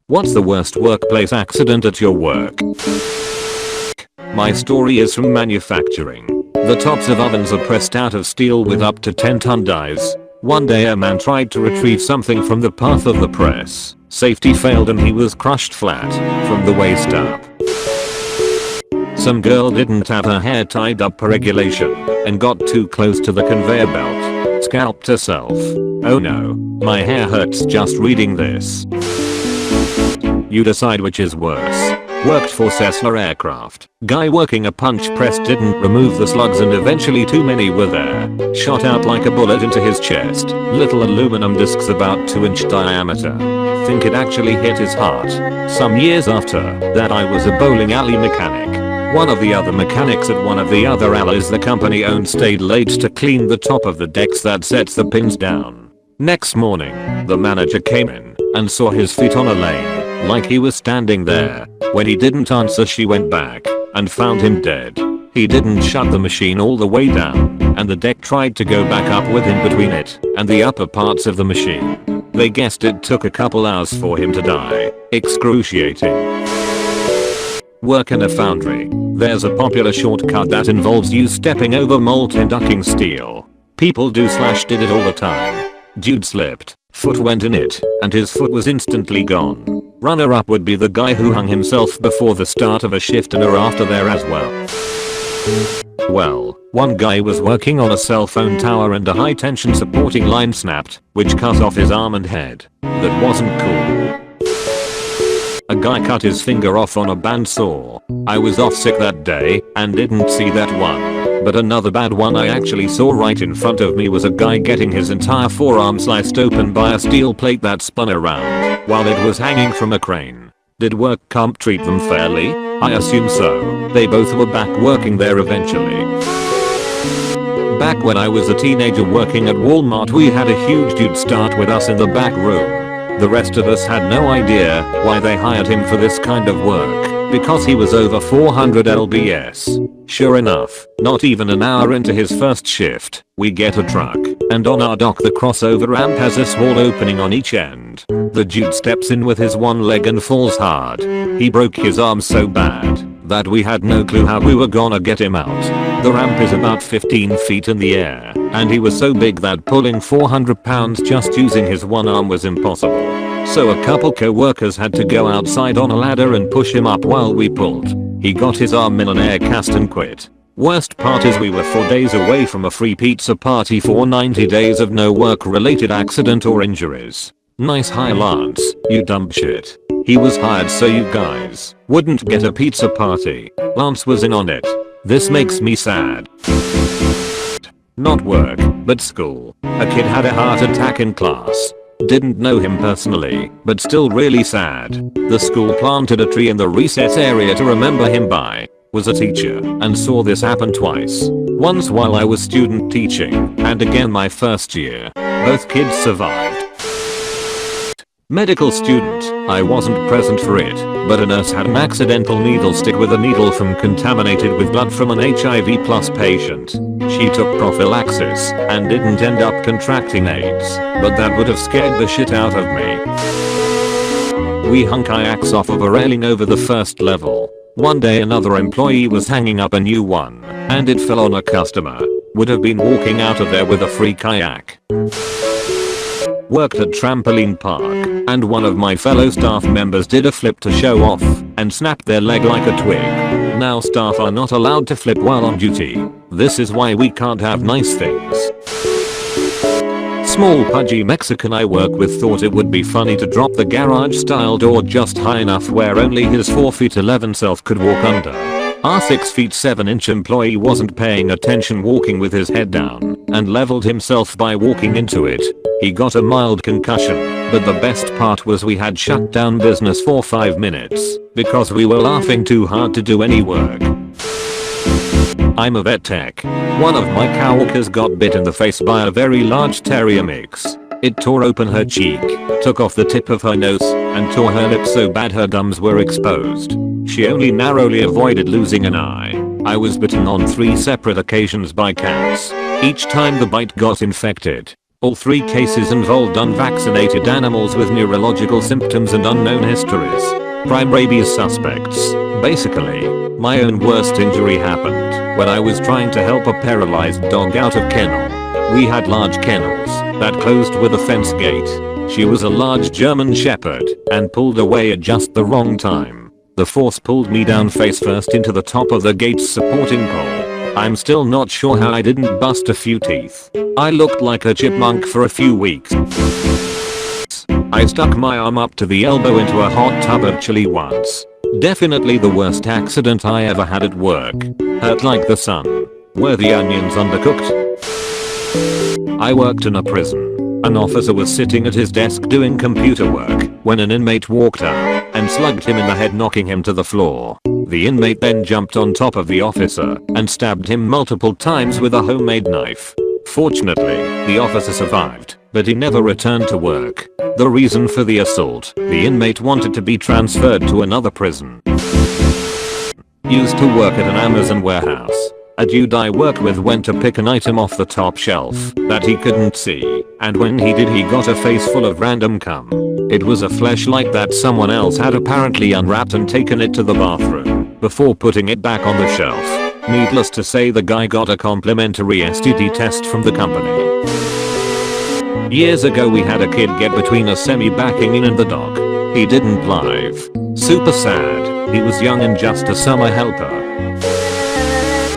What's the worst workplace accident at your work? My story is from manufacturing. The tops of ovens are pressed out of steel with up to 10-ton dies. One day a man tried to retrieve something from the path of the press. Safety failed and he was crushed flat from the waist up. Some girl didn't have her hair tied up per regulation and got too close to the conveyor belt. Scalped herself. Oh no, my hair hurts just reading this. You decide which is worse. Worked for Cessna Aircraft. Guy working a punch press didn't remove the slugs and eventually too many were there. Shot out like a bullet into his chest. Little aluminum discs about 2-inch diameter. Think it actually hit his heart. Some years after that I was a bowling alley mechanic. One of the other mechanics at one of the other alleys the company owned stayed late to clean the top of the decks that sets the pins down. Next morning, the manager came in and saw his feet on a lane, like he was standing there. When he didn't answer she went back and found him dead. He didn't shut the machine all the way down and the deck tried to go back up with him between it and the upper parts of the machine. They guessed it took a couple hours for him to die. Excruciating. Work in a foundry. There's a popular shortcut that involves you stepping over molten ducking steel. People did it all the time. Dude slipped, foot went in it, and his foot was instantly gone. Runner up would be the guy who hung himself before the start of a shift and are after there as well. Well, one guy was working on a cell phone tower and a high tension supporting line snapped, which cut off his arm and head. That wasn't cool. A guy cut his finger off on a bandsaw. I was off sick that day and didn't see that one. But another bad one I actually saw right in front of me was a guy getting his entire forearm sliced open by a steel plate that spun around while it was hanging from a crane. Did work comp treat them fairly? I assume so. They both were back working there eventually. Back when I was a teenager working at Walmart we had a huge dude start with us in the back room. The rest of us had no idea why they hired him for this kind of work, because he was over 400 lbs. Sure enough, not even an hour into his first shift, we get a truck, and on our dock the crossover ramp has a small opening on each end. The dude steps in with his one leg and falls hard. He broke his arm so bad that we had no clue how we were gonna get him out. The ramp is about 15 feet in the air, and he was so big that pulling 400 pounds just using his one arm was impossible. So a couple co-workers had to go outside on a ladder and push him up while we pulled. He got his arm in an air cast and quit. Worst part is we were 4 days away from a free pizza party for 90 days of no work related accident or injuries. Nice high Lance, you dumb shit. He was hired so you guys wouldn't get a pizza party. Lance was in on it. This makes me sad. Not work, but school. A kid had a heart attack in class. Didn't know him personally, but still really sad. The school planted a tree in the recess area to remember him by. Was a teacher and saw this happen twice. Once while I was student teaching and again my first year. Both kids survived. Medical student, I wasn't present for it, but a nurse had an accidental needle stick with a needle from contaminated with blood from an HIV plus patient. She took prophylaxis and didn't end up contracting AIDS, but that would have scared the shit out of me. We hung kayaks off of a railing over the first level. One day another employee was hanging up a new one, and it fell on a customer. Would have been walking out of there with a free kayak. Worked at trampoline park, and one of my fellow staff members did a flip to show off and snapped their leg like a twig. Now staff are not allowed to flip while on duty. This is why we can't have nice things. Small pudgy Mexican I work with thought it would be funny to drop the garage style door just high enough where only his 4'11" self could walk under. Our 6'7" employee wasn't paying attention walking with his head down and leveled himself by walking into it. He got a mild concussion, but the best part was we had shut down business for 5 minutes because we were laughing too hard to do any work. I'm a vet tech. One of my coworkers got bit in the face by a very large terrier mix. It tore open her cheek, took off the tip of her nose, and tore her lip so bad her gums were exposed. She only narrowly avoided losing an eye. I was bitten on 3 separate occasions by cats. Each time the bite got infected. All 3 cases involved unvaccinated animals with neurological symptoms and unknown histories. Prime rabies suspects. Basically, my own worst injury happened when I was trying to help a paralyzed dog out of kennel. We had large kennels that closed with a fence gate. She was a large German Shepherd and pulled away at just the wrong time. The force pulled me down face first into the top of the gate's supporting pole. I'm still not sure how I didn't bust a few teeth. I looked like a chipmunk for a few weeks. I stuck my arm up to the elbow into a hot tub of chili once. Definitely the worst accident I ever had at work. Hurt like the sun. Were the onions undercooked? I worked in a prison. An officer was sitting at his desk doing computer work when an inmate walked up and slugged him in the head, knocking him to the floor. The inmate then jumped on top of the officer and stabbed him multiple times with a homemade knife. Fortunately, the officer survived, but he never returned to work. The reason for the assault: the inmate wanted to be transferred to another prison. Used to work at an Amazon warehouse. A dude I worked with went to pick an item off the top shelf that he couldn't see, and when he did, he got a face full of random cum. It was a fleshlight that someone else had apparently unwrapped and taken it to the bathroom before putting it back on the shelf. Needless to say, the guy got a complimentary STD test from the company. Years ago we had a kid get between a semi-backing in and the dog. He didn't live. Super sad. He was young and just a summer helper.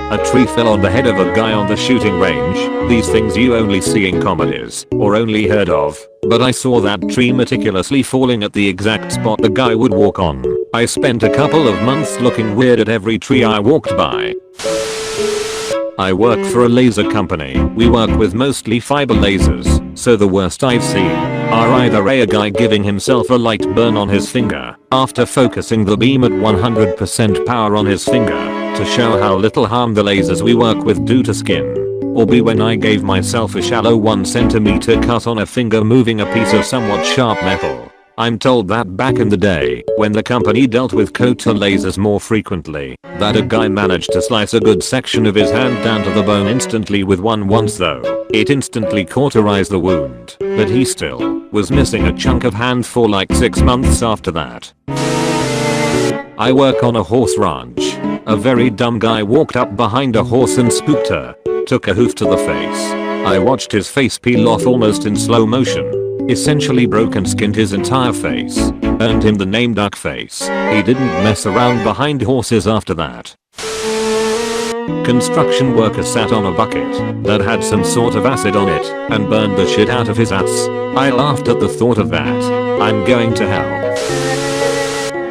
A tree fell on the head of a guy on the shooting range. These things you only see in comedies or only heard of. But I saw that tree meticulously falling at the exact spot the guy would walk on. I spent a couple of months looking weird at every tree I walked by. I work for a laser company. We work with mostly fiber lasers, so the worst I've seen are either a guy giving himself a light burn on his finger after focusing the beam at 100% power on his finger to show how little harm the lasers we work with do to skin, or B, when I gave myself a shallow 1cm cut on a finger moving a piece of somewhat sharp metal. I'm told that back in the day, when the company dealt with coater lasers more frequently, that a guy managed to slice a good section of his hand down to the bone instantly with one once though. It instantly cauterized the wound, but he still was missing a chunk of hand for like 6 months after that. I work on a horse ranch. A very dumb guy walked up behind a horse and spooked her. Took a hoof to the face. I watched his face peel off almost in slow motion. Essentially broke and skinned his entire face. Earned him the name Duckface. He didn't mess around behind horses after that. Construction worker sat on a bucket that had some sort of acid on it and burned the shit out of his ass. I laughed at the thought of that. I'm going to hell.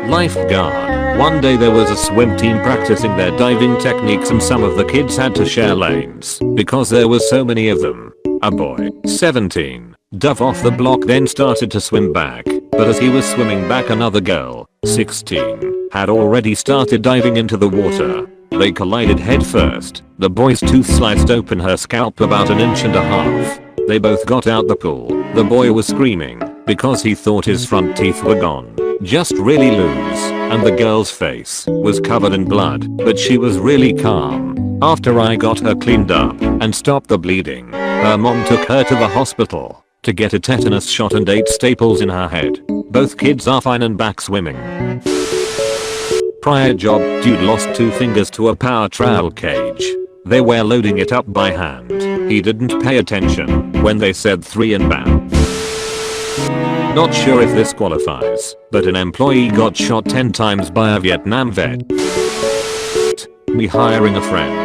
Lifeguard. One day there was a swim team practicing their diving techniques and some of the kids had to share lanes because there were so many of them. A boy, 17, dove off the block then started to swim back, but as he was swimming back another girl, 16, had already started diving into the water. They collided head first. The boy's tooth sliced open her scalp about 1.5 inches. They both got out the pool. The boy was screaming because he thought his front teeth were gone. Just really loose, and the girl's face was covered in blood, but she was really calm. After I got her cleaned up and stopped the bleeding, her mom took her to the hospital to get a tetanus shot and 8 staples in her head. Both kids are fine and back swimming. Prior job, dude lost 2 fingers to a power trowel cage. They were loading it up by hand. He didn't pay attention when they said 3 and bam. Not sure if this qualifies, but an employee got shot 10 times by a Vietnam vet. Me hiring a friend.